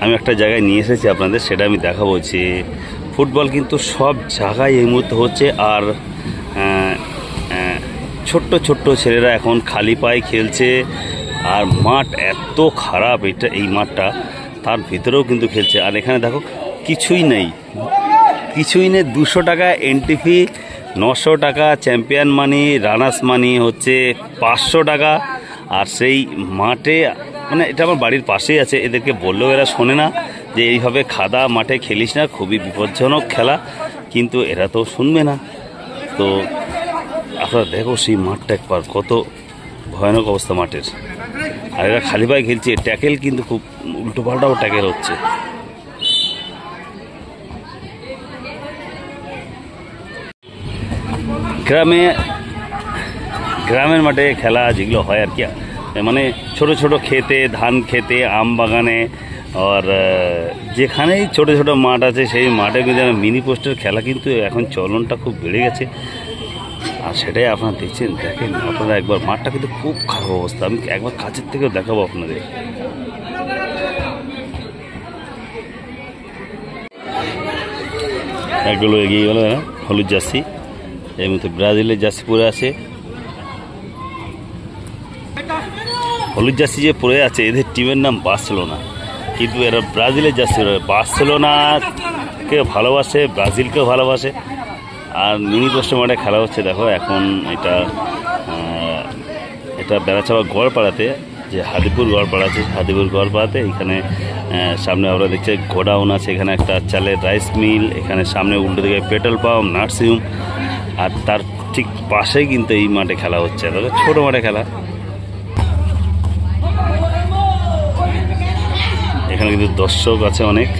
আমি একটা জায়গায় নিয়ে এসেছি আপনাদের, সেটা আমি দেখাবো যে ফুটবল কিন্তু সব জায়গায় এই মুহূর্তে হচ্ছে। আর ছোট্ট ছোট্ট ছেলেরা এখন খালি পায়ে খেলছে। আর মাঠ এত খারাপ, এই মাঠটা, তার ভিতরেও কিন্তু খেলছে। আর এখানে দেখো কিছুই নেই, 200 টাকা এন্ট্রি ফি, 900 টাকা চ্যাম্পিয়ন মানি, রানার্স মানি হচ্ছে 500 টাকা। আর সেই মাঠে, মানে এটা আমার বাড়ির পাশেই আছে, এদেরকে বললেও এরা শোনে না যে এইভাবে খাদা মাঠে খেলিস না, খুবই বিপজ্জনক খেলা, কিন্তু এরা তো শুনবে না। তো আপনারা দেখো সেই মাঠটা একবার, কত ভয়ানক অবস্থা মাঠের। আর এরা খালি পায়ে খেলছে, ট্যাকেল কিন্তু খুব উল্টো পাল্টাও ট্যাকেল হচ্ছে। গ্রামের মাঠে খেলা যেগুলো হয় আর কি, মানে ছোট ছোট খেতে, ধান খেতে, আম বাগানে, আর যেখানেই ছোট ছোট মাঠ আছে সেই মাঠে কিন্তু মিনি পোস্টের খেলা কিন্তু এখন চলনটা খুব বেড়ে গেছে। আর সেটাই আপনারা দেখছেন, দেখেন আপনারা একবার, মাঠটা কিন্তু খুব খারাপ অবস্থা। আমি একবার কাছের থেকেও দেখাবো আপনাদের। একগুলো এগিয়ে গেল না, হলুদ জার্সি, এই মতো ব্রাজিলের জার্সি পরে আছে। হলুদ জার্সি যে পরে আছে, এদের টিমের নাম বার্সেলোনা, কিন্তু এরা ব্রাজিলের জার্সি পরে। বার্সেলোনাকে ভালোবাসে, ব্রাজিলকেও ভালোবাসে। আর মিনি পোস্টের মাঠে খেলা হচ্ছে, দেখো এখন এটা বেড়াচাপা গড়পাড়াতে, যে হাদিপুর গড়পাড়া আছে, হাদিপুর গড়পাড়াতে। এখানে সামনে আমরা দেখছি গোডাউন আছে, এখানে একটা চালের রাইস মিল, এখানে সামনে উল্টো দিকে পেট্রোল পাম্প, নার্সিংহোম। আর তার ঠিক পাশেই কিন্তু এই মাঠে খেলা হচ্ছে, দেখো ছোটো মাঠে খেলা। এখানে কিন্তু দর্শক আছে অনেক।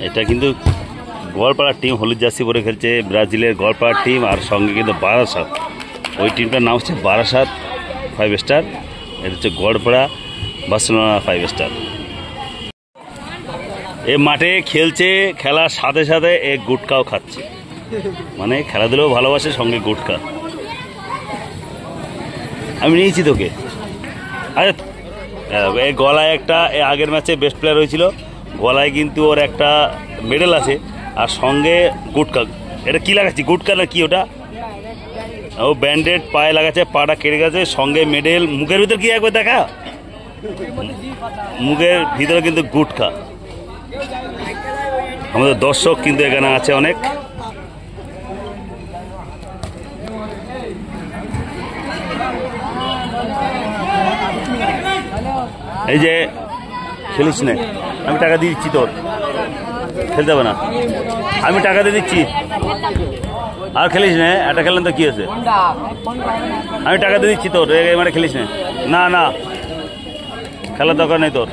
এটা কিন্তু গড়পাড়ার টিম, হলুদ জার্সি পরে খেলছে, ব্রাজিলের গড়পাড়ার টিম। আর সঙ্গে কিন্তু বারাসাত, ওই টিমটার নাম হচ্ছে বারাসাত 5 স্টার। এটা হচ্ছে গড়পাড়া বার্সেলোনা 5 স্টার। এ মাঠে খেলছে, খেলার সাথে সাথে এ গুটকাও খাচ্ছে, মানে খেলাধুলাও ভালোবাসে, সঙ্গে গুটকা। আমি নিয়েছি তোকে। আরে এই গলায় একটা, আগের ম্যাচে বেস্ট প্লেয়ার হয়েছিল, গলায় কিন্তু ওর একটা মেডেল আছে, আর সঙ্গে গুটকা। এটা কি লাগাচ্ছি, গুটকা না কি ওটা? ও ব্যান্ডেড পায়ে লাগাচ্ছে, পাটা কেটে গেছে, সঙ্গে মেডেল। মুখের ভিতর কি একবার দেখা, মুখের ভিতরে কিন্তু গুটকা। আমাদের দর্শক কিন্তু এখানে আছে অনেক। এই যে খেলিস না, আমি টাকা দিয়ে দিচ্ছি, তোর খেলতে হবে না, আমি টাকা দিয়ে দিচ্ছি। আর খেলিস না, এটা খেললেন তো কি আছে, আমি টাকা দিয়ে দিচ্ছি তোর, মানে খেলিস না। না না, খেলার দরকার নেই তোর।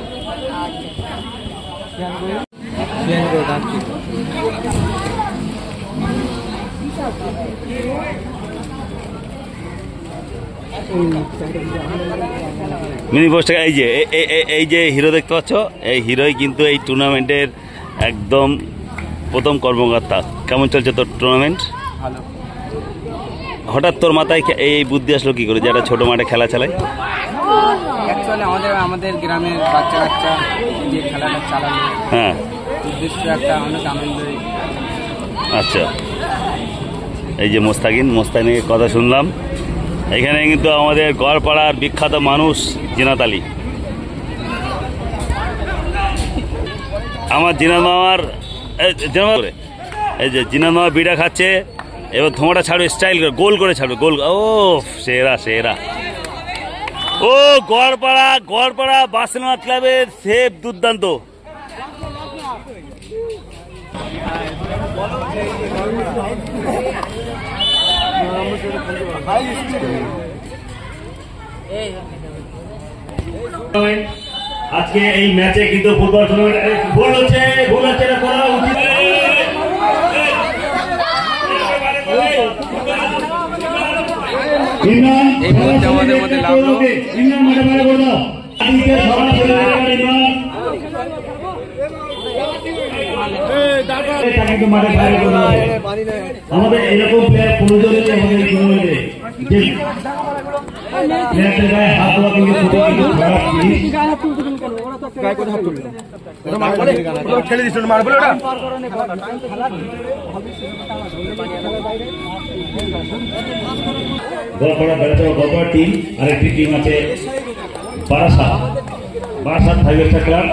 মিনি পোস্ট, এই যে হিরো দেখতে পাচ্ছ, এই হিরোই কিন্তু এই টুর্নামেন্টের একদম প্রথম কর্মকর্তা। কেমন চলছে তোর টুর্নামেন্ট? ভালো। হঠাৎ তোর মাথায় এই বুদ্ধি আসলো কি করে, যারা ছোট মাঠে খেলা চালায়? অ্যাকচুয়ালি আমাদের গ্রামের বাচ্চা যে খেলাটা চালালো, হ্যাঁ, উদ্দেশ্য একটা অনেক আনন্দ। আচ্ছা, এই যে মোস্তাকিনের কথা শুনলাম। এখানে কিন্তু আমাদের গড়পাড়ার বিখ্যাত মানুষ জিনাত আলী, আমার জিনাত মামার, এই যে জিনাত মামা বিড়া খাচ্ছে। এবার ধোঁয়াটা ছাড়বে, স্টাইল করে গোল করে ছাড়বে, গোল। ও সেরা সেরা। ও গড়পাড়া বার্সেলোনা ক্লাবের সেফ, দুর্দান্ত। আজকে এই ম্যাচে কিন্তু ফুটবল টুর্নামেন্ট ভুল হচ্ছে এটা করা উচিত। এই মুহূর্তে আমাদের মধ্যে লাগলো আমাদের এরকম প্লেয়ার প্রয়োজন আমাদের প্লেয়ারদের গায়ে হাত দেওয়া কিন্তু খুবই কিন্তু খারাপ জিনিস। গোলপাড়া বেড়াচড়া গোলপাড়া টিম, আরেকটি টিম আছে Barasat five star club.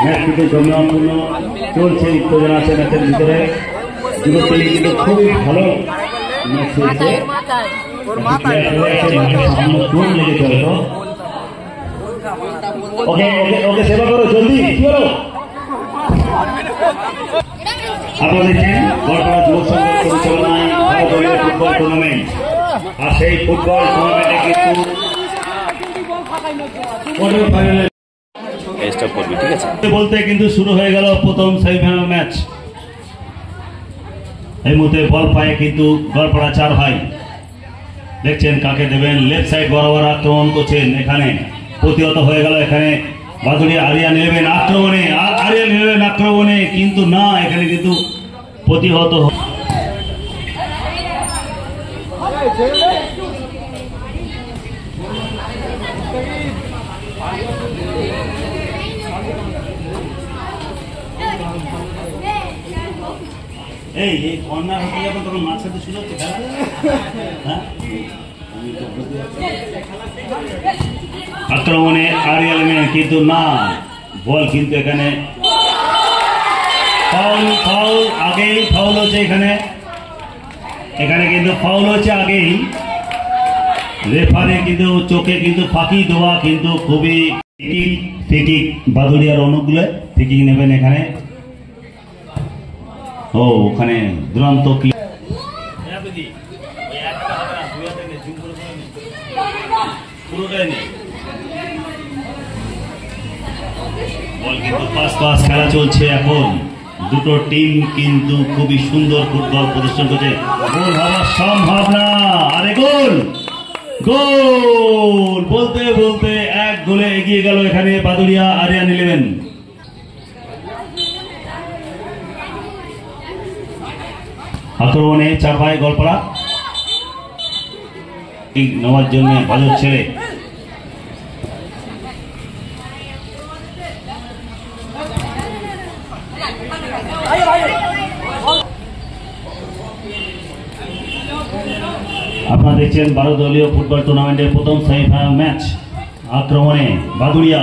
Match কিন্তু জমজমাটপূর্ণ চলছে, উত্তেজনা আছে ম্যাচের ভিতরে। দুটো টিম কিন্তু খুবই ভালো ম্যাচ চলছে। চোট লেগেছে হয়তো। ওকে ওকে ওকে, সেবা করো জলদি, কি করো। আপনারা দেখছেন গোলপাড়া যুব সংঘের পরিচালনায় ভারতীয় ফুটবল টুর্নামেন্ট। আর সেই ফুটবল টুর্নামেন্টে কিন্তু কোয়ার্টার ফাইনালে স্টপ করবি, ঠিক আছে? বলতে কিন্তু শুরু হয়ে গেল প্রথম সেমিফাইনাল ম্যাচ। এই মুহূর্তে বল পায়ে কিন্তু গোলপাড়া 4 ভাই। দেখছেন কাকে দেবেন, লেফট সাইড বরাবর আক্রমণ করছেন। এখানে প্রতিহত হয়ে গেল, এখানে বাদুড়িয়া আরিয়ান ইলেভেন আক্রমণে, আরিয়ান ইলেভেন আক্রমণে, কিন্তু না, এখানে কিন্তু প্রতিহত এই কর্নার হতে যাবে তখন মাছ সাথে শুরু হচ্ছে খেলা। হ্যাঁ, আক্রমণে আরিয়াল মেয়ে, কিন্তু না, বল কিন্তু এখানে ফাউল আগেই ফাউল হচ্ছে। এখানে কিন্তু ফাউল হচ্ছে আগেই। রেফারি কিন্তু চোখে কিন্তু ফাঁকি দেওয়া কিন্তু খুবই ফিকিং। বাদুড়িয়ার অনুকূলে ফিকিং নেবেন এখানে। ও ওখানে দুরন্ত বল কিন্তু পাস খেলা চলছে এখন। দুটো টিম কিন্তু খুবই সুন্দর ফুটবল প্রদর্শন করছে। গোল হওয়ার সম্ভাবনা, আরে গোল গোল বলতে বলতে 1 গোলে এগিয়ে গেল এখানে বাদুড়িয়া আরিয়ান ইলেভেন। আক্রমণে 4 ভাই গোলপাড়া নেওয়ার জন্য বাজর ছেড়ে আপনারা দেখছেন 12 দলীয় ফুটবল টুর্নামেন্টের প্রথম সেমিফাইনাল ম্যাচ। আক্রমণে বাদুড়িয়া,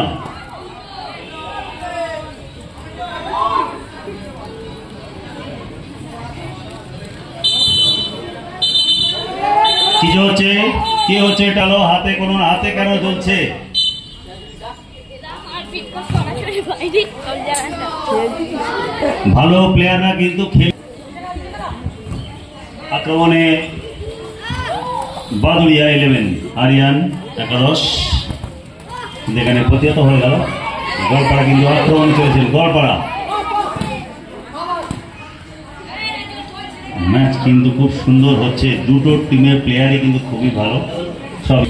কি হচ্ছে টালো হাতে কোনো হাতে কেন চলছে? ভালো প্লেয়াররা কিন্তু আক্রমণে বাদুড়িয়া ইলেভেন আরিয়ান 11 যেখানে প্রতিহত হয়ে গেল। গোলপাড়া কিন্তু আক্রমণ চলেছিল। গোলপাড়া ম্যাচ কিন্তু খুব সুন্দর হচ্ছে। দুটো টিমের প্লেয়ারই কিন্তু খুবই ভালো। সব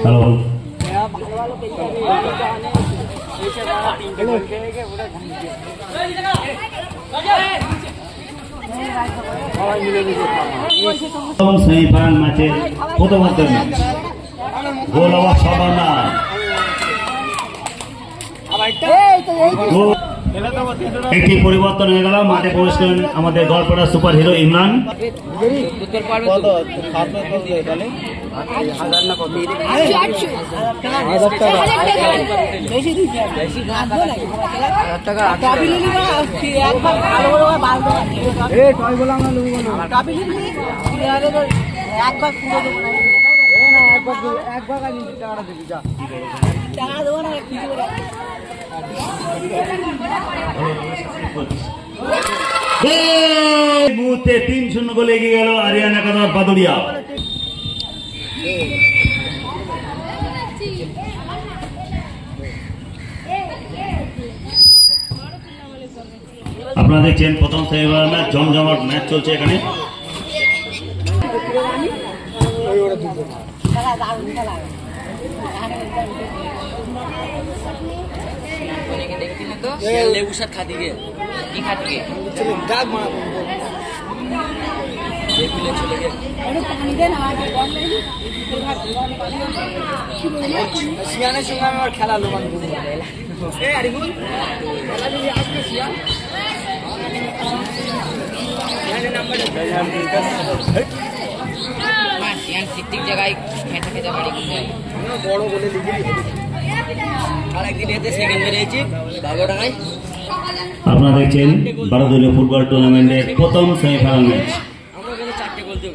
হ্যালো, সেমিফাইনাল ম্যাচের প্রথম ম্যাচ। গোল হওয়ার সম্ভাবনা, একটি পরিবর্তন হয়ে গেল। মাঠে প্রবেশ করেন আমাদের গোলপাড়া সুপার হিরো ইমরান। মুহূর্তে 3-0 গোলে এগিয়ে গেল আরিয়ান একাদশ বাদুড়িয়া। আপনারা দেখছেন প্রথম সেমিফাইনাল ম্যাচ, জমজমাট ম্যাচ চলছে এখানে। লেবু শাক খাতি গে কি খাতি গে ডাক মারা চলে গে সিয়ানের সঙ্গে আমি খেলা লো মানে ঠিক জায়গায় খেতে বাড়ি বড় বলে লিখে আর একদিন এতে সেকেন্ড বেরিয়েছি 12 টাকায়। আপনারা দেখছেন ভারতীয় ফুটবল টুর্নামেন্টের প্রথম সেমিফাইনাল ম্যাচ। আমরা ওখানে 4টে গোল দিও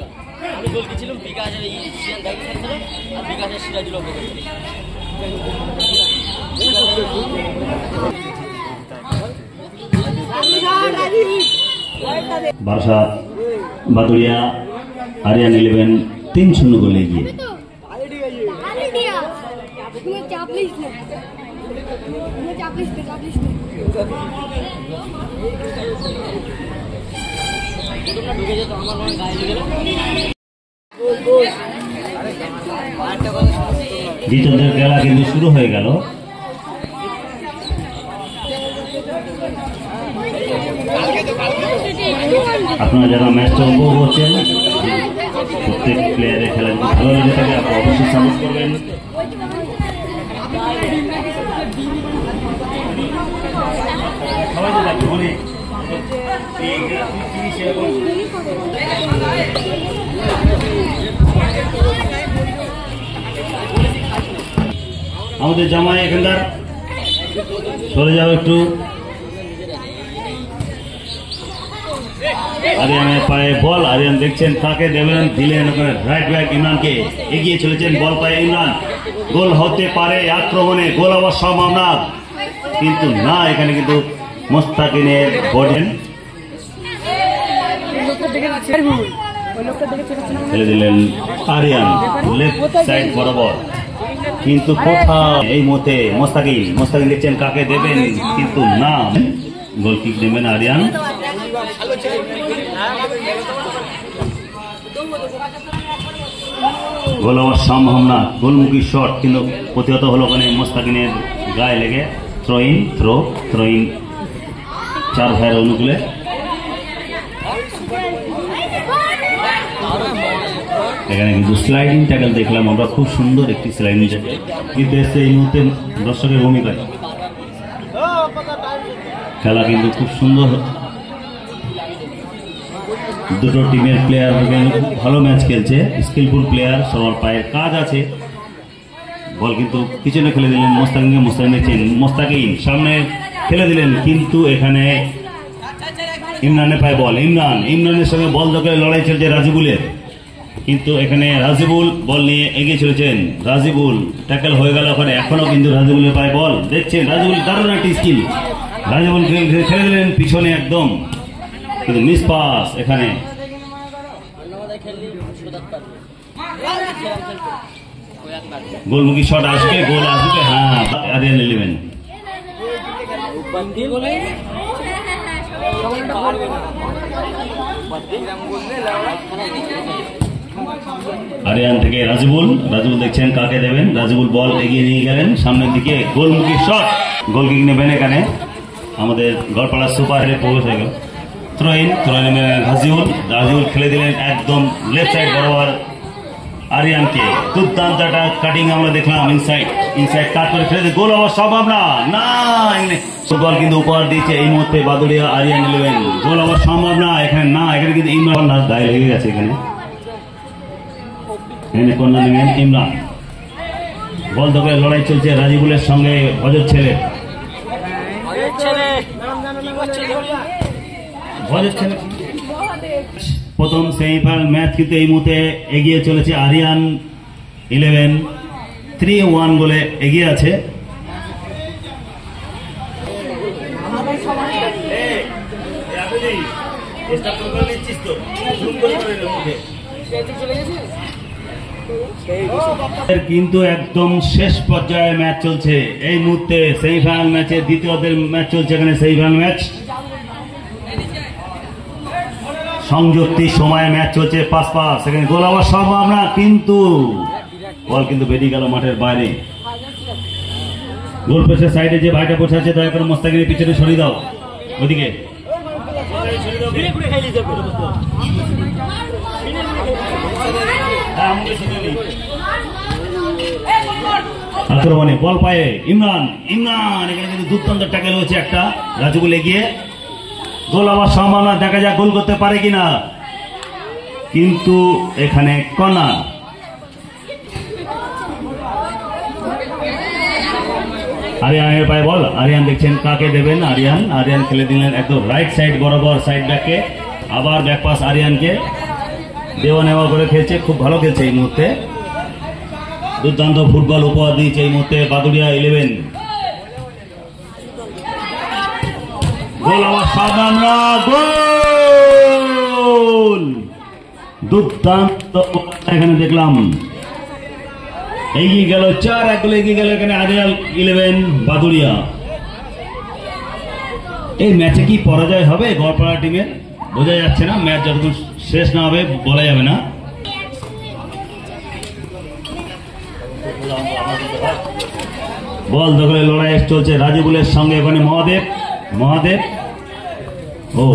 আমি গোল দিয়েছিলাম বিকাশের সিয়ান দায়িত্ব ছিল আর বিকাশের সিরাজুল অপর বাসা বাদুড়িয়া আরিয়ান 11 3-0 গোলে এগিয়ে। দ্বিতীয়দের খেলা কিন্তু শুরু হয়ে গেল। আপনারা যারা ম্যাচটা উপভোগ করছেন, প্রত্যেক প্লেয়ারের খেলা যদি ভালো লেগে থাকে আপনারা অবশ্যই সাপোর্ট করবেন। আমাদের জামাই এখানকার চলে যাও একটু। আরিয়ানের পায়ে বল, আরিয়ান দেখছেন কাকে দেবেন, দিলেন ওখানে রাইট ব্যাক ইমরানকে, এগিয়ে চলেছেন বল পায়ে ইমরান, গোল হতে পারে আক্রমণে, গোল হওয়ার সম্ভাবনা কিন্তু না, এখানে কিন্তু মোস্তাকিনের বলেন ফেলে দিলেন আরিয়ান লেফট সাইড বরাবর, কিন্তু কোথাও এই মতে মোস্তাকিন দেখছেন কাকে দেবেন কিন্তু না, গোল কিক নেবেন আরিয়ান। গোল হওয়ার সম্ভাবনা, গোলমুখী শট কিন্তু প্রতিহত হলো ওখানে মোস্তাকিনের গায়ে লেগে। থ্রো ইন 4 ভাইয়ের অনুকূলে। এখানে কিন্তু স্লাইডিং ট্যাকল দেখলাম আমরা, খুব সুন্দর একটি স্লাইডিং ট্যাকল, কিন্তু এসে এই মুহূর্তে দর্শকের ভূমিকায় খেলা কিন্তু খুব সুন্দর। দুটো টিমের প্লেয়ার ভালো ম্যাচ খেলছে, স্কিলফুল প্লেয়ার, সবার পায়ের কাজ আছে। বল কিন্তু পিছনে ফেলে দিলেন মোস্তাকিন সামনে ফেলে দিলেন, কিন্তু এখানে ইমরানের পায়ে বল, ইমরানের সঙ্গে বল দখলে লড়াই চলছে রাজিবুলের, কিন্তু এখানে রাজিবুল বল নিয়ে এগিয়ে চলেছেন, রাজিবুল ট্যাকল হয়ে গেল ওখানে, এখনো কিন্তু রাজিবুলের পায়ে বল, দেখছেন রাজিবুল দারুণ একটি স্কিল, রাজিবুল ফেলে দিলেন পিছনে একদম, কিন্তু মিস পাস এখানে। গোলমুখী শট আসবে, গোল আসবে, হ্যাঁ আরিয়ান 11। আরিয়ান থেকে রাজিবুল দেখছেন কাকে দেবেন, রাজিবুল বল এগিয়ে নিয়ে গেলেন সামনের দিকে, গোলমুখী শট, গোল কিক নেবেন এখানে আমাদের গড়পাড়া সুপার হিটে প্রবেশ হয়ে গেল। থ্রো ইন রাজিবুল খেলে দিলেন একদম লেফট সাইড বরাবর আরিয়ানকে, দুর্দান্ত একটা কাটিং আমরা দেখলাম, ইনসাইড কাট করে ফেলে দিয়ে গোল হওয়ার সম্ভাবনা না, ফুটবল কিন্তু উপহার দিচ্ছে এই মুহূর্তে বাদুড়িয়া আরিয়ান 11, গোল হওয়ার সম্ভাবনা এখানে না, এখানে কিন্তু ইমরান দায় লেগে গেছে, এখানে কর্নার নেবেন ইমরান, বল ধরে লড়াই চলছে রাজিবুলের সঙ্গে ভজর ছেলে। প্রথম সেমিফাইনাল ম্যাচ কিন্তু এই মুহূর্তে এগিয়ে চলেছে আরিয়ান 11 3-1 গোলে এগিয়ে আছে। কিন্তু একদম শেষ পর্যায়ে ম্যাচ চলছে এই মুহূর্তে, সেমিফাইনাল ম্যাচের দ্বিতীয়দের ম্যাচ চলছে এখানে, সেমিফাইনাল ম্যাচ সংযুক্তি সময়ে ম্যাচ চলছে 5-5, সেখানে গোল হওয়ার সম্ভাবনা কিন্তু বল কিন্তু বেরিয়ে গেল মাঠের বাইরে। গোল পোস্টের সাইডে যে ভাইটা বসে আছে দয়া করে মোস্তাকিনের পিছনে সরিয়ে দাও ওদিকে। আক্রমণে বল পায়ে ইমরান, ইমরান এখানে কিন্তু দুর্দান্ত ট্যাকেল হচ্ছে একটা, রাজুগুল এগিয়ে, গোল হওয়ার সম্ভাবনা, দেখা যাক গোল করতে পারে কিনা, কিন্তু এখানে কর্নার। আরিয়ানের পায়ে বল, আরিয়ান দেখছেন কাকে দেবেন, আরিয়ান, আরিয়ান খেলে দিলেন একদম রাইট সাইড বরাবর সাইড ব্যাকে, আবার ব্যাক পাস আরিয়ানকে, দেওয়া নেওয়া করে খেলছে, খুব ভালো খেলছে এই মুহূর্তে, দুর্দান্ত ফুটবল উপহার দিয়েছে এই মুহূর্তে বাদুড়িয়া 11। গোল আমার সাবধানরা, গোল, দুর্দান্ত এখানে দেখলাম, এগিয়ে গেল 4-1 গোলে এগিয়ে গেল এখানে আরিয়াল 11 বাদুড়িয়া। এই ম্যাচে কি পরাজয় হবে গড়পাড়া টিমের বোঝা যাচ্ছে না, ম্যাচ যতক্ষণ শেষ না হবে বলা যাবে না। বল দখলে লড়াই চলছে রাজুগুলের সঙ্গে, ওখানে মহাদেব, মহাদেব, ও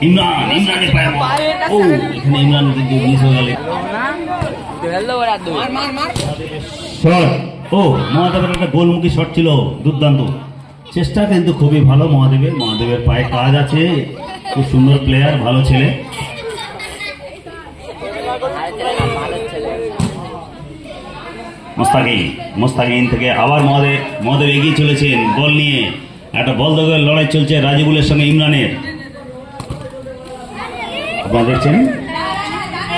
ইমরান, ইমরানের পায়ে ও এখানে ইমরান কিন্তু মিস হয়ে গেল শট, ও মহাদেবের একটা গোলমুখী শট ছিল, দুর্দান্ত চেষ্টা কিন্তু খুবই ভালো মহাদেবের, মহাদেবের পায়ে কাজ আছে, খুব সুন্দর প্লেয়ার, ভালো ছেলে। মোস্তাকিন, মোস্তাকিন থেকে আবার মহাদেব, মহাদেব এগিয়ে চলেছেন বল নিয়ে, একটা বল দখলের লড়াই চলছে রাজিবুলের সঙ্গে ইমরানের, আপনারা দেখছেন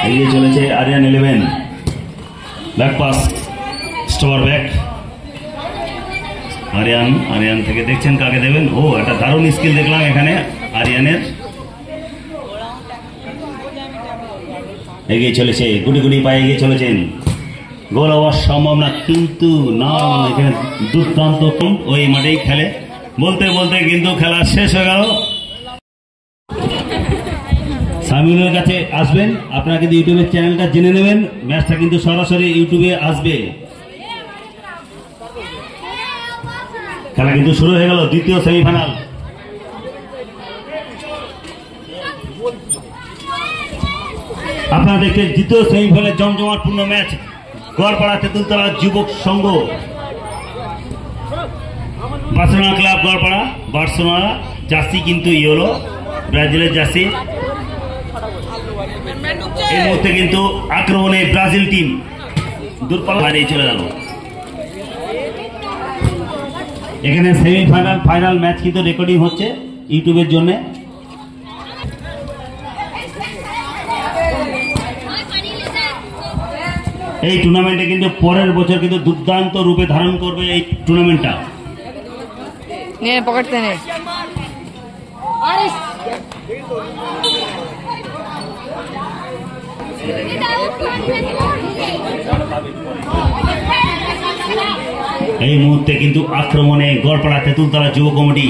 এগিয়ে চলেছে আরিয়ান 11, ব্যাক পাস, স্টোর ব্যাক, আরিয়ান, আরিয়ান থেকে দেখছেন কাকে দেবেন, ও একটা দারুণ স্কিল দেখলাম এখানে আরিয়ানের, এগিয়ে চলেছে গুটি গুটি পায়ে এগিয়ে চলেছেন, গোল হওয়ার সম্ভাবনা কিন্তু না, এখানে দুর্দান্ত ওই মাঠেই খেলে, বলতে বলতে কিন্তু খেলা শেষ হয়ে গেল। সামিউলের কাছে আসবেন, আপনারা কিন্তু ইউটিউবের চ্যানেলটা জেনে নেবেন, ম্যাচটা কিন্তু সরাসরি ইউটিউবে আসবে। খেলা কিন্তু শুরু হয়ে গেল, দ্বিতীয় সেমিফাইনাল। আপনারা দেখছেন দ্বিতীয় সেমিফাইনালের জমজমাটপূর্ণ match, Garpara Tentultala Jubak Sangha, Barcelona club Garpara, Barcelona jersey কিন্তু ইয়েলো, ব্রাজিলের জার্সি। এই মুহূর্তে কিন্তু আক্রমণে ব্রাজিল টিম দূরপাল্লা বাইরে চলে গেল। এখানে সেমিফাইনাল ফাইনাল ম্যাচ কিন্তু রেকর্ডিং হচ্ছে ইউটিউবের জন্য। এই টুর্নামেন্টে কিন্তু পরের বছর কিন্তু দুর্দান্ত রূপে ধারণ করবে এই টুর্নামেন্টটা। পকেটতে নে এই মুহূর্তে কিন্তু আক্রমণে গড়পাড়া তেঁতুলতলা যুব কমিটি,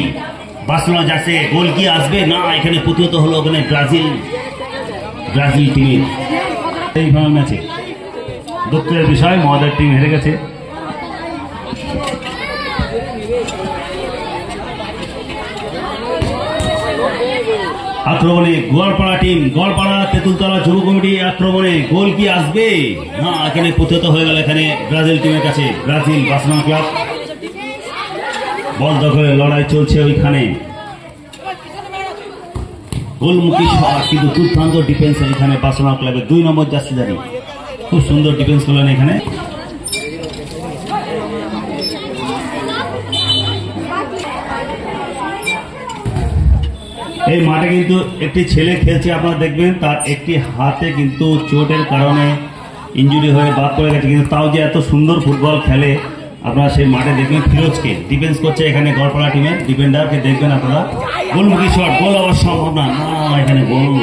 বার্সেলোনা যাচ্ছে, গোল কি আসবে না, এখানে প্রতিহত হলো ওখানে ব্রাজিল, ব্রাজিল টিমের এই ম্যাচে। দুঃখের বিষয় মহাদের টিম হেরে গেছে। আক্রমণে গোয়ালপাড়া টিম, গোয়ালপাড়া তেঁতুলতলা যুব কমিটি আক্রমণে, গোল কি আসবে না, এখানে প্রতিহত হয়ে গেল এখানে ব্রাজিল টিমের কাছে, ব্রাজিল বার্সেলোনা ক্লাব। বল দখলের লড়াই চলছে ওইখানে, গোলমুখী শট, কিন্তু দুর্দান্ত ডিফেন্স এখানে বার্সেলোনা ক্লাবের 2 নম্বর জার্সিধারী, খুব সুন্দর ডিফেন্স করলেন এখানে। এই মাঠে কিন্তু একটি ছেলে খেলছে, আপনারা দেখবেন তার একটি হাতে কিন্তু চোটের কারণে ইনজুরি হয়ে বাদ পড়ে গেছে, কিন্তু তাও যে এত সুন্দর ফুটবল খেলে আপনারা সেই মাঠে দেখবেন। ফিরোজকে ডিফেন্স করছে এখানে গড়পাড়া টিমের ডিফেন্ডারকে দেখবেন আপনারা, গোলমুখী শট, গোল হওয়ার সম্ভাবনা না, এখানে গোল।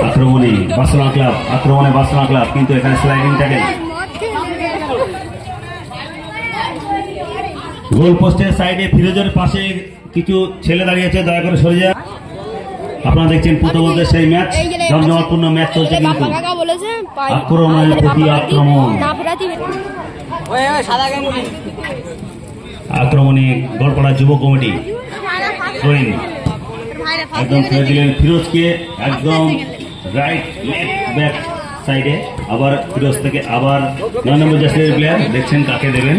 আক্রমণে বার্সেলোনা ক্লাব, আক্রমণে বার্সেলোনা ক্লাব, কিন্তু এখানে স্লাইডিং ট্যাকেল, গোল পোস্টের সাইডে ফিরোজের পাশে কিছু ছেলে দাঁড়িয়ে আছে, দয়া করে সরে যায়। আপনারা দেখছেন প্রথমদের সেই ম্যাচ, জমজমাটপূর্ণ ম্যাচ চলছে কিন্তু আক্রমণের প্রতি আক্রমণ। আক্রমণে গড়পাড়া যুব কমিটি থ্রোইং একদম ফেলে দিলেন ফিরোজকে, একদম রাইট লেফট ব্যাক সাইডে। আবার ফিরোজ থেকে আবার 9 নম্বর জার্সির প্লেয়ার, দেখছেন কাকে দেবেন,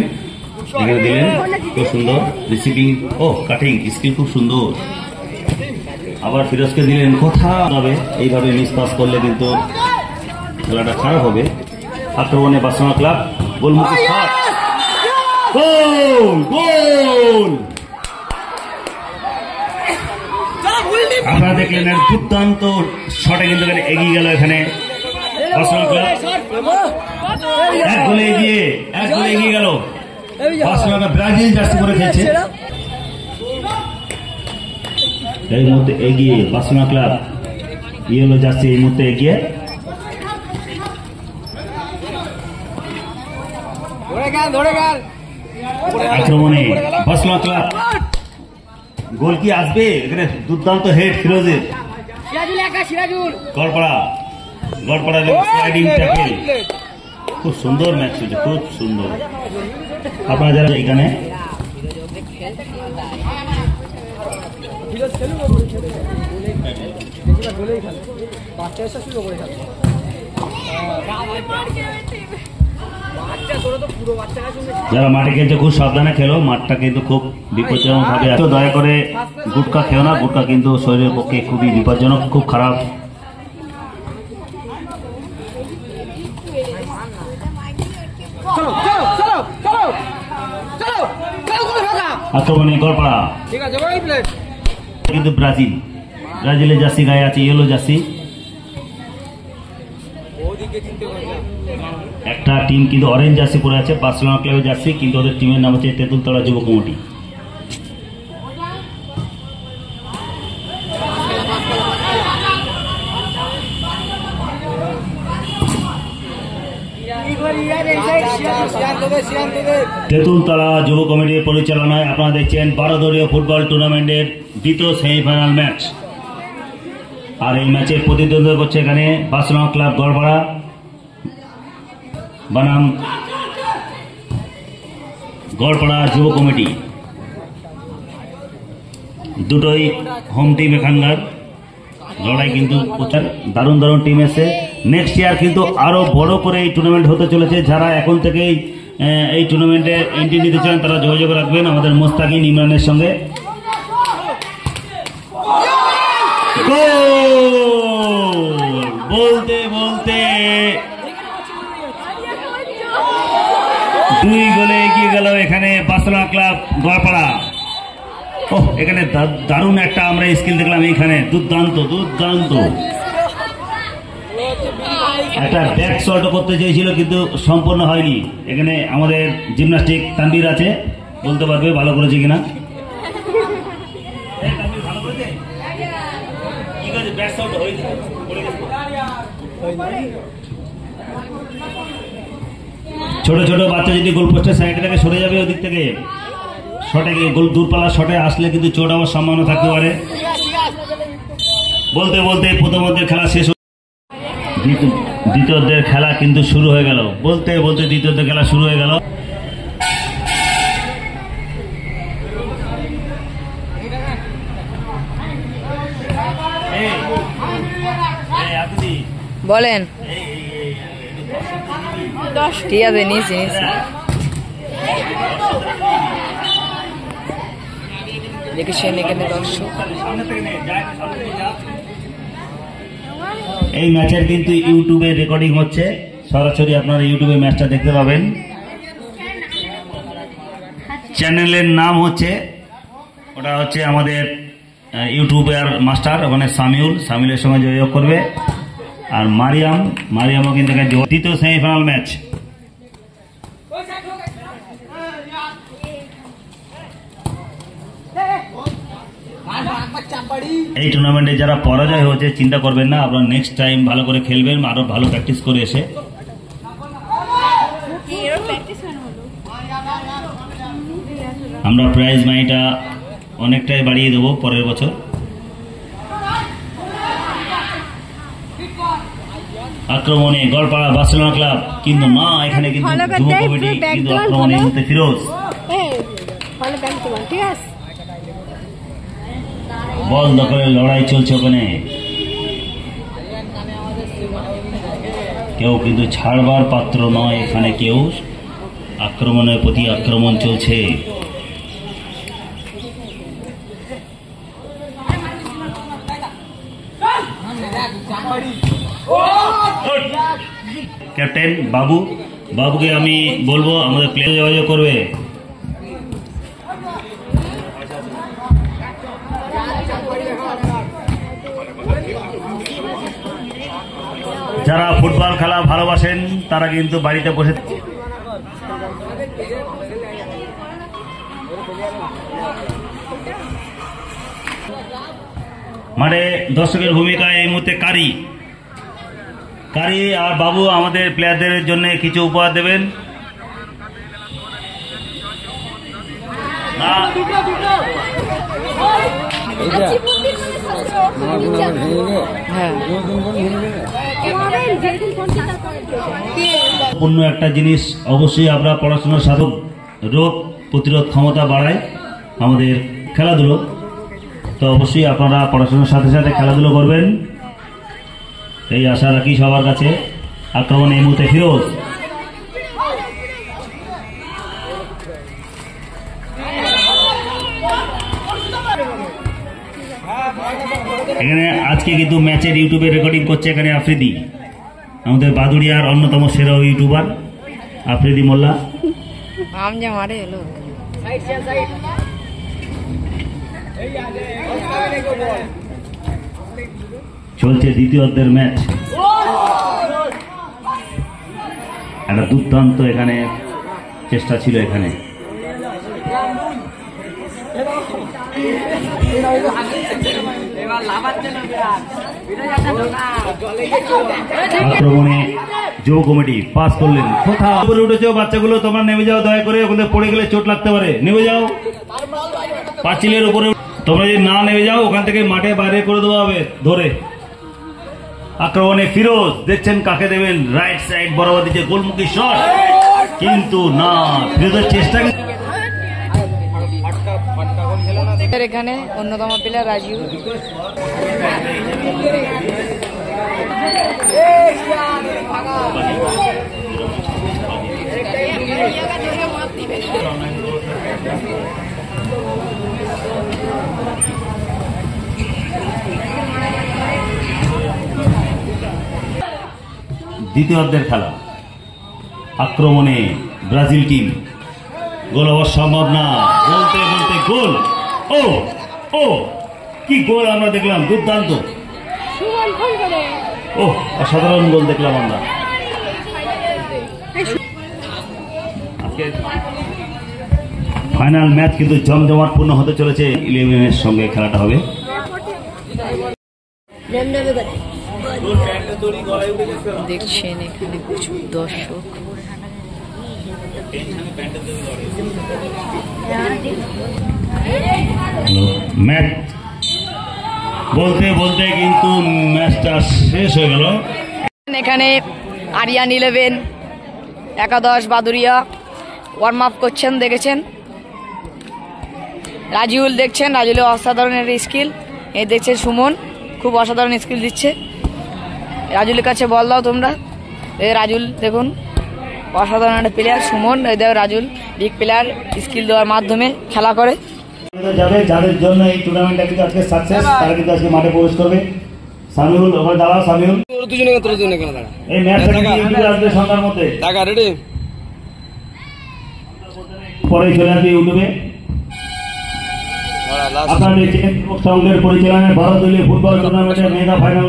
এখানে দিলেন, খুব সুন্দর রিসিভিং, ও কাটিং স্কিল খুব সুন্দর। আবার ফিরোজকে দিলেন, কোথা হবে, এইভাবে মিস পাস করলে কিন্তু খেলাটা খারাপ হবে। আক্রমণে বার্সেলোনা ক্লাব, গোলমুখী শট, গোল গোল। আপনারা দেখলেন দুর্দান্ত শটে কিন্তু এগিয়ে গেল এখানে বার্সেলোনা ক্লাব, এক গোলে এগিয়ে গেল বার্সেলোনা। ব্রাজিল জার্সি পরে খেলছে এই মুহূর্তে এগিয়ে বার্সেলোনা ক্লাব, ইয়েলো জার্সি এই মুহূর্তে এগিয়ে। আক্রমণে বার্সেলোনা ক্লাব, গোল কি আসবে এখানে? দুর্দান্ত হেড ফিরোজের, গড়পাড়া স্লাইডিং ট্যাকল, খুব সুন্দর ম্যাচ হয়েছে, খুব সুন্দর। আপনারা যারা এখানে যারা মাঠে খেলছে খুব সাবধানে খেলো, মাঠটা কিন্তু খুব বিপজ্জনক ভাবে। তো দয়া করে গুটকা খেও না, গুটকা কিন্তু শরীরের পক্ষে খুবই বিপজ্জনক, খুব খারাপ। আক্রমণে গড়পাড়া, কিন্তু ব্রাজিলের জার্সি গায়ে আছে ইয়েলো জার্সি। একটা টিম কিন্তু অরেঞ্জ জার্সি পরে আছে, বার্সেলোনা ক্লাবের জার্সি, কিন্তু ওদের টিমের নাম হচ্ছে তেঁতুলতলা যুব কমিটি। তেঁতুলতলা যুব কমিটির পরিচালনায় আপনারা দেখছেন 12 দলীয় ফুটবল টুর্নামেন্টের দ্বিতীয় সেমিফাইনাল ম্যাচ। আর এই ম্যাচে প্রতিদ্বন্দ্বিতা করছে এখানে বার্সেলোনা ক্লাব গড়পাড়া বনাম গড়পাড়া যুব কমিটি, দুটোই হোম টিম। এখানকার লড়াই কিন্তু দারুণ দারুণ টিম এসে। নেক্সট ইয়ার কিন্তু আরো বড় করে এই টুর্নামেন্ট হতে চলেছে। যারা এখন থেকেই এই টুর্নামেন্টে এন্ট্রি নিতে চান তারা যোগাযোগ রাখবেন আমাদের মোস্তাকিন ইমরানের সঙ্গে। বলতে বলতে 2 গোলে এগিয়ে গেল এখানে বার্সেলোনা ক্লাব গড়পাড়া। এখানে দারুণ একটা আমরা স্কিল দেখলাম, এইখানে দুর্দান্ত একটা ব্যাক শট করতে চেয়েছিল কিন্তু সম্পূর্ণ হয়নি। এখানে আমাদের জিমন্যাস্টিক তানভীর আছে, বলতে পারবে ভালো করেছে কিনা। ছোট ছোট বাচ্চা যদি গোলপোস্টের সাইড থেকে সরে যাবে ওদিক থেকে, শটে গোল দূরপাল্লা শটে আসলে কিন্তু চোট হওয়ার সম্ভাবনা থাকতে পারে। বলতে বলতে প্রথমার্ধের খেলা শেষ, দ্বিতীয়ার্ধের খেলা কিন্তু শুরু হয়ে গেল। বলতে বলতে দ্বিতীয়ার্ধের খেলা শুরু হয়ে গেল। বলেন, ঠিক আছে, নিয়েছি দেখেছেন এখানে দর্শক। এই ম্যাচের কিন্তু ইউটিউবে রেকর্ডিং হচ্ছে, সরাসরি আপনারা ইউটিউবে ম্যাচটা দেখতে পাবেন। চ্যানেলের নাম হচ্ছে, ওটা হচ্ছে আমাদের ইউটিউবের মাস্টার, ওখানে সামিউলের সঙ্গে যোগাযোগ করবে। আর মারিয়ামও কিন্তু দ্বিতীয় সেমিফাইনাল ম্যাচ। এই টুর্নামেন্টে যারা পরাজয় হয়েছে চিন্তা করবেন না, আপনারা নেক্সট টাইম ভালো করে খেলবেন, আরো ভালো প্র্যাকটিস করে এসে। আমরা প্রাইজ মানিটা অনেকটাই বাড়িয়ে দেবো পরের বছর। আক্রমণে গড়পাড়া বার্সেলোনা ক্লাব, কিন্তু না, এখানে কিন্তু যুব কমিটি কিন্তু আক্রমণে এই মুহূর্তে ফিরোজ। বল দখলের লড়াই চলছে ওখানে, কেউ কিন্তু ছাড়বার পাত্র নয় এখানে কেউ, আক্রমণের প্রতি আক্রমণ চলছে। ক্যাপ্টেন বাবুকে আমি বলবো আমাদের প্লেয়ার যোগাযোগ করবে। যারা ফুটবল খেলা ভালোবাসেন তারা কিন্তু বাড়িতে বসে মাঠে দর্শকের ভূমিকায় এই মুহূর্তে কারি আর বাবু আমাদের প্লেয়ারদের জন্য কিছু উপহার দেবেন। অন্য একটা জিনিস অবশ্যই আমরা পড়াশোনার সাথে রোগ প্রতিরোধ ক্ষমতা বাড়ায় আমাদের খেলাধুলো, তো অবশ্যই আপনারা পড়াশোনার সাথে সাথে খেলাধুলো করবেন এই আশা রাখি সবার কাছে। আক্রমণ এই মুহূর্তে ফিরোজ, এখানে আজকে কিন্তু ম্যাচের ইউটিউবে রেকর্ডিং করছে এখানে আফ্রিদি, আমাদের বাদুড়িয়ার অন্যতম সেরা ইউটিউবার আফ্রিদি মোল্লা। চলছে দ্বিতীয় অর্ধের ম্যাচ, একটা দুর্দান্ত এখানে চেষ্টা ছিল এখানে। আক্রমণে যুব কমিটি পাস করলেন, কোথাও উপরে উঠেছে বাচ্চাগুলো, তোমরা নেমে যাও দয়া করে, ওখানে পড়ে গেলে চোট লাগতে পারে, নেমে যাও পাঁচিলের উপরে। তোমরা যদি না নেমে যাও ওখান থেকে মাঠে বাইরে করে দেওয়া হবে ধরে। আক্রমণে ফিরোজ, দেখছেন কাকে দেবেন, রাইট সাইড বরাবর দিচ্ছে, গোলমুখী শট, কিন্তু না, ফিরোজের চেষ্টা। এখানে অন্যতম প্লেয়ার রাজু, দ্বিতীয় অর্ধের খেলা, আক্রমণে ব্রাজিল টিম, গোল হওয়া সম্ভব না, বলতে বলতে গোল। ও কি গোল আমরা দেখলাম, দুর্দান্ত, অসাধারণ গোল দেখলাম আমরা। ফাইনাল ম্যাচ কিন্তু জমজমাটপূর্ণ হতে চলেছে, 11-এর সঙ্গে খেলাটা হবে। দেখছেন এখানে প্রচুর দর্শক, ম্যাচ বলতে বলতে কিন্তু ম্যাচটা শেষ হয়ে গেল। এখানে আরিয়ান 11 একাদশ বাদুরিয়া ওয়ার্ম আপ করছেন, দেখেছেন রাজিউল, দেখছেন রাজিউলের অসাধারণের স্কিল, এই দেখছেন সুমন খুব অসাধারণ স্কিল দিচ্ছে। রাজুলের কাছে বল দাও তোমরা, এই রাজুল দেখুন অসাধারণ একটা প্লেয়ার, সুমন এই দেখো রাজুল বিগ প্লেয়ার, স্কিল দেওয়ার মাধ্যমে খেলা করে যাবে। যাদের জন্য এই টুর্নামেন্টটা কিন্তু আজকে সাকসেস, তারা কিন্তু আজকে মাঠে প্রবেশ করবে। সামিউল ওখানে দাঁড়াও, সামিউল এই ম্যাচটা ইউটিউবে আসবে সন্ধ্যার মধ্যে, পরে চলে আসবে ইউটিউবে। আপনারা দেখছেন সঙ্গের পরিচালনায় ভারত দলীয় ফুটবল টুর্নামেন্টের মেগা ফাইনাল।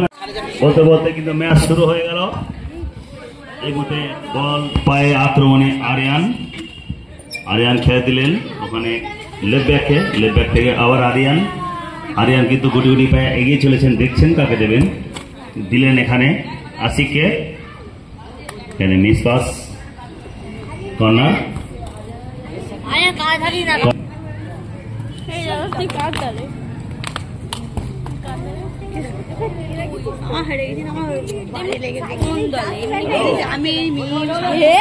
বলতে বলতে কিন্তু ম্যাচ শুরু হয়ে গেল। এই মুহূর্তে বল পায়ে আক্রমণে আরিয়ান খেলে দিলেন ওখানে লেফট ব্যাক থেকে আবার আরিয়ান কিন্তু গুটি গুটি পায়ে এগিয়ে চলেছেন, দেখছেন কাকে দেবেন, দিলেন এখানে আশিককে, এখানে মিস পাস, কর্নার। আমার হেরে গেছি আমার বাড়ি লেগে কোন দলে আমি এই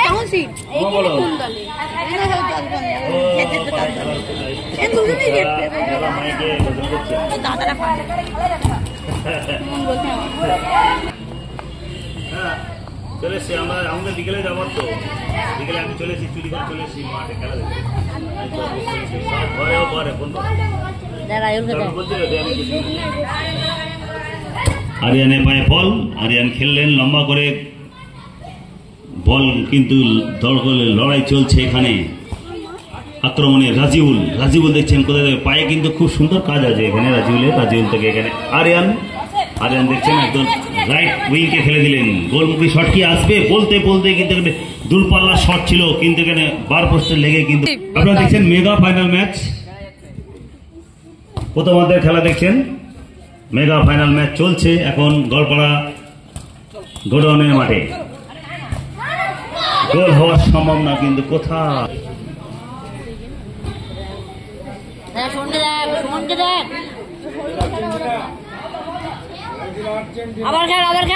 কেমন সিট কোন দলে দাদারা চলে এসছি আমরা, আমাদের বিকেলে যাবার তো, বিকেলে আমি চলে এসেছি, চুরি করে চলে এসেছি মাঠে খেলা দেখতে। ঘরেও ঘরে ফোন আরিয়ানের পায়ে বল, আরিয়ান খেললেন লম্বা করে বল, কিন্তু দৌড় করে লড়াই চলছে এখানে। আক্রমণে রাজিউল দেখছেন কোথায় পায়ে কিন্তু খুব সুন্দর কাজ আছে এখানে রাজিউল থেকে এখানে আরিয়ান দেখছেন একদম রাইট উইংকে ফেলে দিলেন। গোলমুখী শট কি আসবে বলতে কিন্তু দূরপাল্লার শট ছিল, কিন্তু এখানে বার পোস্টে লেগে কিন্তু আপনারা দেখছেন মেগা ফাইনাল ম্যাচ, প্রথমার্ধের খেলা দেখছেন। মেগা ফাইনাল ম্যাচ চলছে এখন গড়পাড়া গোডাউনের মাঠে। গোল হওয়ার সম্ভব না, কিন্তু কোথায়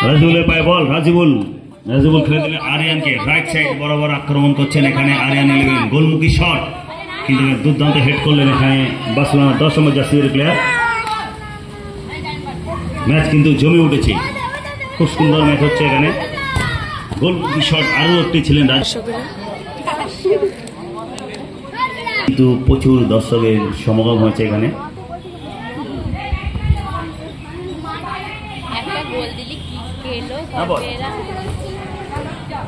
রাজিউলের পায়ে বল, রাজিউল খেলে দিলেন আরিয়ানকে। রাইট সাইড বরাবর আক্রমণ করছেন এখানে আরিয়ান 11, গোলমুখী শট, কিন্তু দুর্দান্ত হেড করলেন এখানে বার্সেলোনা 10 নম্বর জার্সির প্লেয়ার। ম্যাচ কিন্তু জমে উঠেছে, খুব সুন্দর ম্যাচ হচ্ছে এখানে। গোলমুখী শট আরও একটি ছিলেন কিন্তু প্রচুর দর্শকের সমাগম হয়েছে এখানে।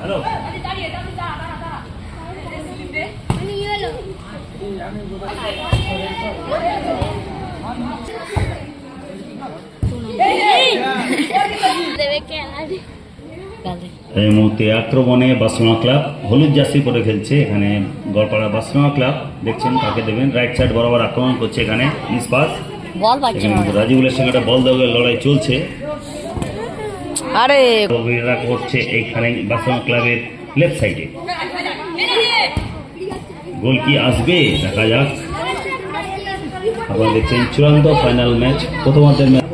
হ্যালো এই মুহূর্তে আক্রমণে বার্সেলোনা ক্লাব হলুদ জার্সি পরে খেলছে এখানে গড়পাড়া বার্সেলোনা ক্লাব। দেখছেন কাকে দেবেন, রাইট সাইড বরাবর আক্রমণ করছে এখানে মিস পাস। রাজিউলের সঙ্গে একটা বল দেওয়ার লড়াই চলছে, আরে করছে এইখানে বার্সেলোনা ক্লাবের লেফট সাইডে। গোল কি আসবে দেখা যাক। আপনারা দেখছেন চূড়ান্ত ফাইনাল ম্যাচ, প্রথমার্ধের ম্যাচ।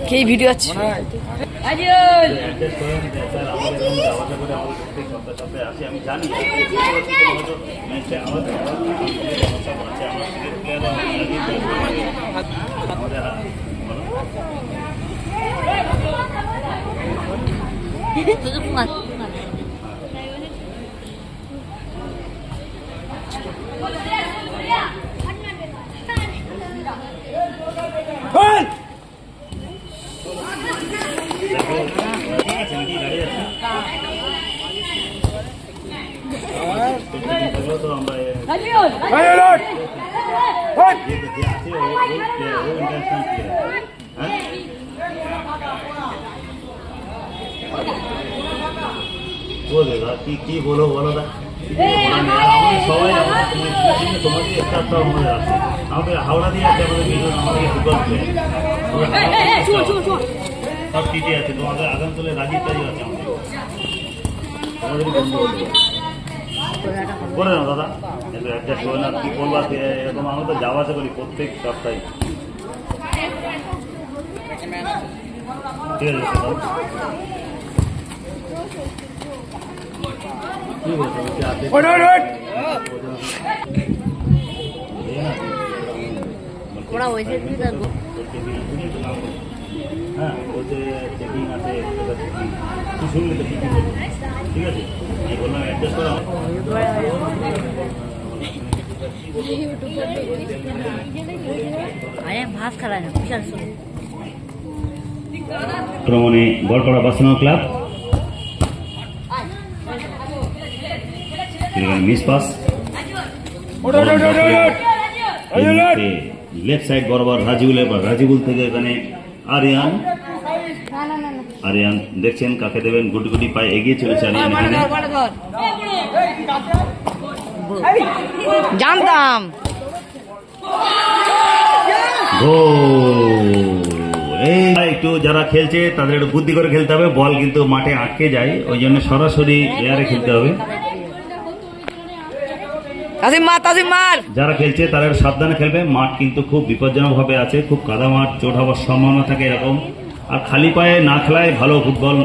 কি ভিডিও আছে আমি জানি কি বলো দা, সবাই তোমাকে একটা মনে রাখছে। আমাদের হাওড়া দিয়ে আছে, আমাদের সব টিটি আছে, তোমাদের আগামতলে রাজীব আছে, আমাদের করে নাও দাদা, অ্যাডজাস্ট করে না। কি করবো এরকম, আমরা তো যাওয়া আসা করি প্রত্যেক সপ্তাহে। ঠিক আছে হ্যাঁ, ওতে চেকিং আছে, শুনলে তো ঠিক আছে, আমি বললাম অ্যাডজাস্ট করা। আক্রমণে Garpara Barcelona club, miss pass. Left side বরাবর রাজিবুল থেকে এখানে আরিয়ান। আরিয়ান দেখছেন কাকে দেবেন, গুটি গুটি পায়ে এগিয়ে চলেছে আরিয়ান এখানে। জানতাম একটু যারা খেলছে তাদের একটু বুদ্ধি করে খেলতে হবে, বল কিন্তু মাঠে আটকে যায়, ওই জন্য সরাসরি এয়ারে খেলতে হবে। যারা খেলছে তারা একটু সাবধানে খেলবে, মাঠ কিন্তু খুব বিপজ্জনক ভাবে আছে, খুব কাদা মাঠ, চোট হওয়ার সম্ভাবনা থাকে এরকম। আর খালি পায়ে না খেলায় ভালো ফুটবল,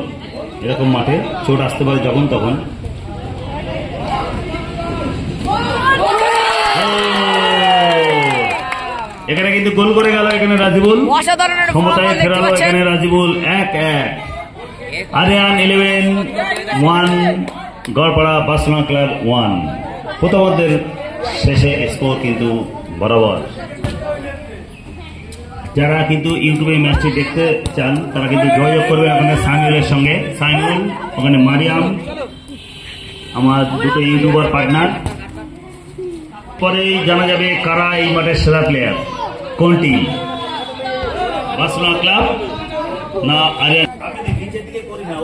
এরকম মাঠে চোট আসতে পারে যখন তখন। এখানে কিন্তু গোল করে গেল এখানে রাজিবুল, ক্ষমতায় ফেরালো এখানে রাজিবুল। 1-1 Aryan 11-1 Garpara Barcelona club 1। প্রথমার্ধের শেষে স্কোর কিন্তু বরাবর। যারা কিন্তু ইউটিউবে ম্যাচটি দেখতে চান তারা কিন্তু যোগাযোগ করবে ওখানে সাইনুলের সঙ্গে। সাইনুল, ওখানে মারিয়াম, আমার দুটো ইউটিউবার পার্টনার। পরেই জানা যাবে কারা এই মাঠের সেরা প্লেয়ার, কোনটি বার্সেলোনা ক্লাব না আরিয়ান। নিচের দিকে করি না,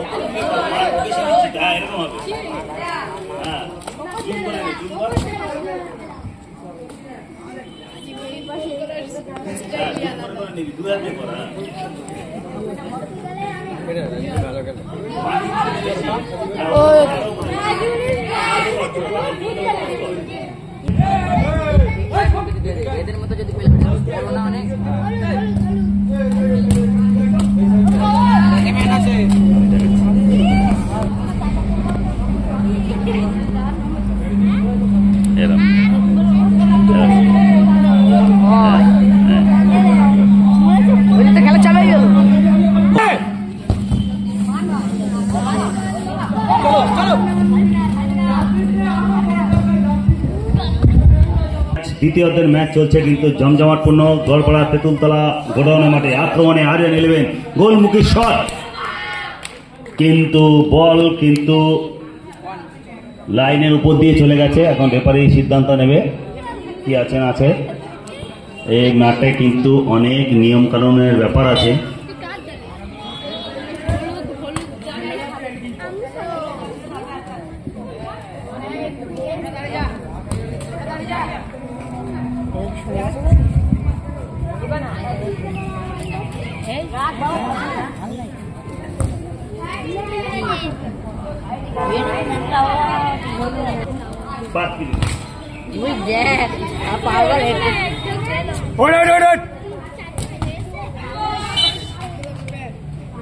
এরকম হবে। হ্যাঁ, এদের মতো যদি করোনা অনেক খেলা চালাই গেল। দ্বিতীয়ার্ধের ম্যাচ চলছে কিন্তু জমজমাটপূর্ণ। গড়পাড়া তেঁতুলতলা গোডাউনের মাঠে আক্রমণে আরিয়ান 11, গোলমুখী শট, কিন্তু বল কিন্তু লাইনের উপর দিয়ে চলে গেছে। এখন রেফারি সিদ্ধান্ত নেবে কি আছে না আছে। এই মাঠে কিন্তু অনেক নিয়ম কানুনের ব্যাপার আছে।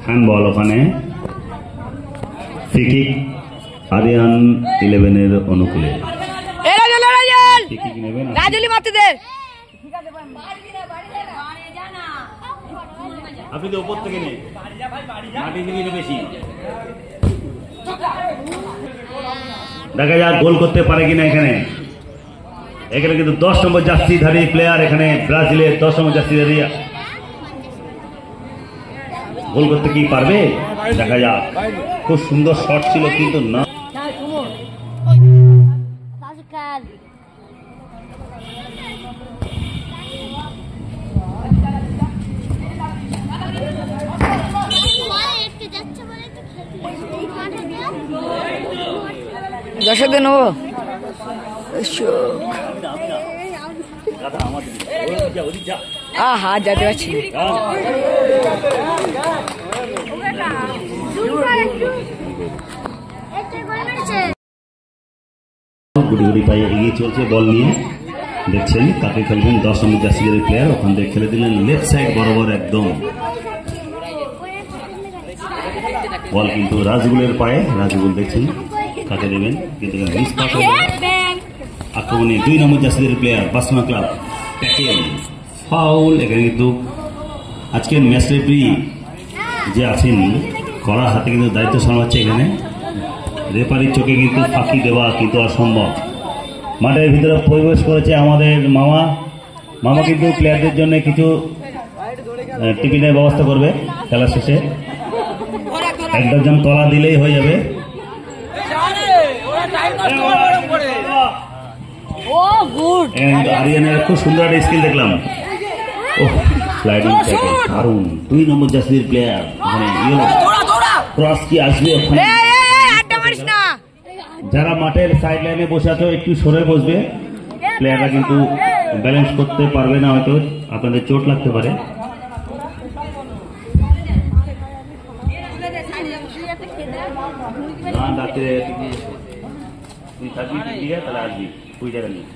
হ্যান্ডবল ওখানে, ফ্রি কিক আরিয়ান 11-এর অনুকূলে। রাজুলি মাতিদের আপনি তো উপর থেকে নেই, মাটি থেকে বেশি। দেখা যাক গোল করতে পারে কিনা এখানে। এখানে কিন্তু 10 নম্বর জার্সিধারী প্লেয়ার, এখানে ব্রাজিলের 10 নম্বর জার্সিধারী গোল করতে কি পারবে দেখা যাক। খুব সুন্দর শট ছিল কিন্তু না। দর্শকদের নেবো হ্যাঁ যেতে পারছি। গুটি গুটি পায়ে এগিয়ে চলছে বল নিয়ে। দেখছেন কাকে খেলবেন, 10 নম্বর জার্সিধারী প্লেয়ার। ওখান থেকে খেলে দিলেন লেফট সাইড বরাবর একদম। বল কিন্তু রাজগুলের পায়ে। রাজগুল দেখছেন কাকে দেবেন, কিন্তু মিস পাস হয়ে আক্রমণে 2 নম্বর জার্সিধারী player Barcelona club tackle, foul. এখানে কিন্তু আজকের ম্যাচ রেফারি যে আছেন কড়া হাতে কিন্তু দায়িত্ব সামলাচ্ছে। এখানে রেফারির চোখে কিন্তু ফাঁকি দেওয়া কিন্তু অসম্ভব। মাঠের ভিতরে প্রবেশ করেছে আমাদের মামা। মামা কিন্তু প্লেয়ারদের জন্য কিছু টিফিনের ব্যবস্থা করবে খেলা শেষে। 1 ডজন কলা দিলেই হয়ে যাবে। আরিয়ানের খুব সুন্দর একটা স্কিল দেখলাম। স্লাইডিং ট্যাকল দারুণ। 2 নম্বর জার্সির প্লেয়ার মানে ক্রস কি আসবে ওখানে? আড্ডা মারিস না। যারা মাঠের সাইড লাইনে বসে আছো একটু সরে বসবে, প্লেয়াররা কিন্তু ব্যালেন্স করতে পারবে না, হয়তো আপনাদের চোট লাগতে পারে। না ডাকতে তুই থাকবি ঠিক আছে, তাহলে আসবি ওই জায়গা নিয়ে।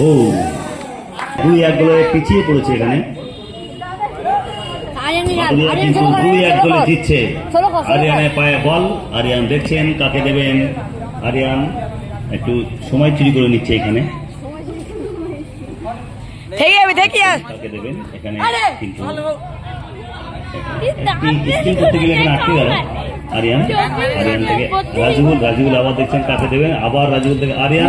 ও 2-1 গোলে পিছিয়ে পড়েছে এখানে, কিন্তু 2-1 গোলে জিতছে। আরিয়ানের পায়ে বল, আরিয়ান দেখছেন কাকে দেবেন। আরিয়ান একটু সময় চুরি করে নিচ্ছে এখানে, কাকে দেবেন এখানে, কিন্তু স্কিল করতে গেলে এখানে আটকে গেল আরিয়ান। আরিয়ান থেকে রাজিবুল আবার দেখছেন কাকে দেবেন, আবার রাজিবুল থেকে আরিয়ান।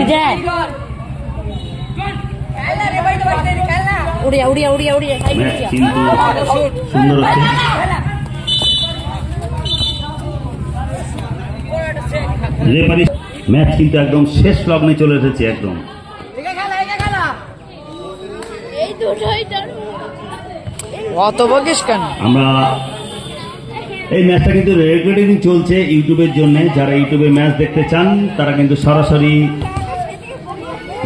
ম্যাচ কিন্তু সুন্দর হচ্ছে। ম্যাচ কিন্তু একদম শেষ লগ্নে চলে এসেছে একদম। অত বকিস কেন? আমরা এই ম্যাচটা কিন্তু রেকর্ডিং চলছে ইউটিউবের জন্য। যারা ইউটিউবে ম্যাচ দেখতে চান তারা কিন্তু সরাসরি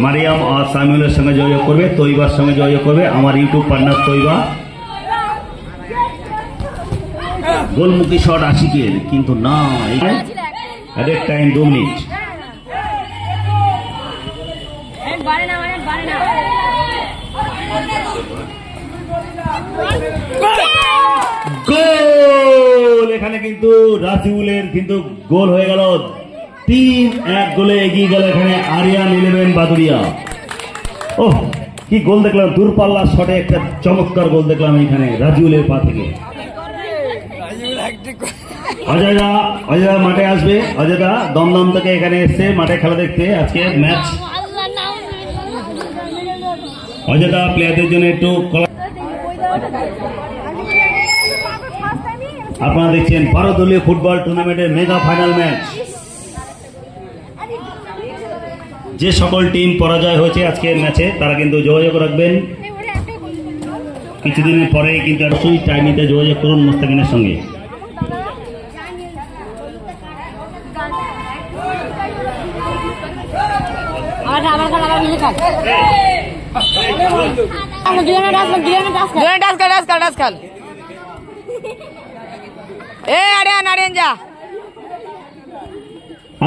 মারিয়াম আর সামিউলের সঙ্গে যোগাযোগ করবে, তৈবার সঙ্গে যোগাযোগ করবে। আমার ইউটিউব পার্টনার তৈবা। গোলমুখী শট আশিকের, কিন্তু না, এদের টাইম 2 মিনিট। গোল! এখানে কিন্তু রাজিউলের কিন্তু গোল হয়ে গেল। 3-1 গোলে এগিয়ে গেল এখানে আরিয়ান 11 বাদুড়িয়া। ওহ, কি গোল দেখলাম! দূরপাল্লার শটে একটা চমৎকার গোল দেখলাম এখানে রাজিউলের পা থেকে। অজয়দা মাঠে আসবে। অজয়দা দমদম থেকে এখানে এসছে মাঠে খেলা দেখতে আজকে ম্যাচ। অজয়দা প্লেয়ারদের জন্য একটু, আপনারা দেখছেন 12 দলীয় ফুটবল টুর্নামেন্টের মেগা ফাইনাল ম্যাচ। যে সকল টিম পরাজয় হয়েছে আজকের ম্যাচে তারা কিন্তু যোগাযোগ রাখবেন। কিছুদিনের পরে কিন্তু অবশ্যই টাইমিতে যোগাযোগ করুন মুস্তাকিনের সঙ্গে।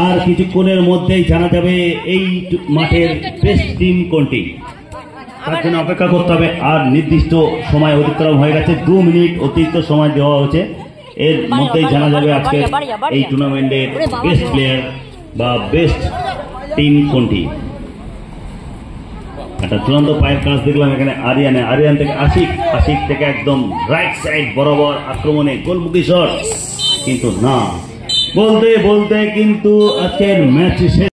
আর কিছুক্ষণের মধ্যেই জানা যাবে এই মাঠের বেস্ট টিম কোনটি, তার জন্য অপেক্ষা করতে হবে। আর নির্দিষ্ট সময় অতিক্রম হয়ে গেছে, 2 মিনিট অতিরিক্ত সময় দেওয়া হয়েছে। এর মধ্যেই জানা যাবে আজকে এই টুর্নামেন্টের বেস্ট প্লেয়ার বা বেস্ট টিম কোনটি। একটা চূড়ান্ত পায়ের কাজ দেখলাম এখানে আরিয়ান থেকে আশিক থেকে একদম রাইট সাইড বরাবর আক্রমণে গোলমুখী শট, কিন্তু না, বলতে বলতে কিন্তু আজকের ম্যাচ শেষ।